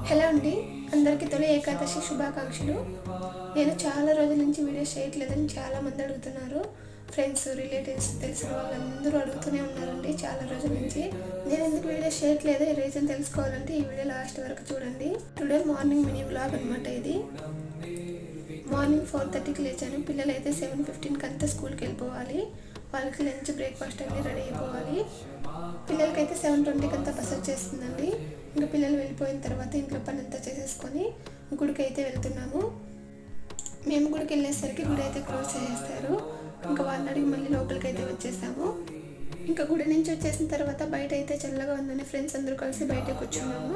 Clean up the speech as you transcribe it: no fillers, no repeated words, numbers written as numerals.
Hello అండి, అందరికీ తొలి ఏకాదశి శుభాకాంక్షలు. నేను చాలా రోజుల నుంచి వీడియోస్ చేయట్లేదని చాలామంది అడుగుతున్నారు. ఫ్రెండ్స్, రిలేటివ్స్, తెలిసిన వాళ్ళందరూ అడుగుతూనే ఉన్నారండి చాలా రోజుల నుంచి. నేను ఎందుకు వీడియోస్ చేయట్లేదు, ఈ రీజన్ తెలుసుకోవాలంటే ఈ వీడియో లాస్ట్ వరకు చూడండి. టుడే మార్నింగ్ మినీ వ్లాగ్ అనమాట ఇది. మార్నింగ్ 4:30కి లేచాను. పిల్లలు అయితే 7:15కి అంతా స్కూల్కి వెళ్ళిపోవాలి. వాళ్ళకి లంచ్, బ్రేక్ఫాస్ట్ అన్నీ రెడీ అయిపోవాలి. పిల్లలకైతే 7:20కి అంతా బస్ వచ్చేస్తుందండి. ఇంకా పిల్లలు వెళ్ళిపోయిన తర్వాత ఇంట్లో పని అంతా చేసేసుకొని గుడికి అయితే వెళ్తున్నాము. మేము గుడికి వెళ్ళేసరికి గుడి అయితే క్లోజ్ చేసేస్తారు. ఇంకా వాళ్ళని అడిగి మళ్ళీ లోపలికి అయితే వచ్చేసాము. ఇంకా గుడి నుంచి వచ్చేసిన తర్వాత బయట అయితే చల్లగా ఉందని ఫ్రెండ్స్ అందరూ కలిసి బయట కూర్చున్నాము.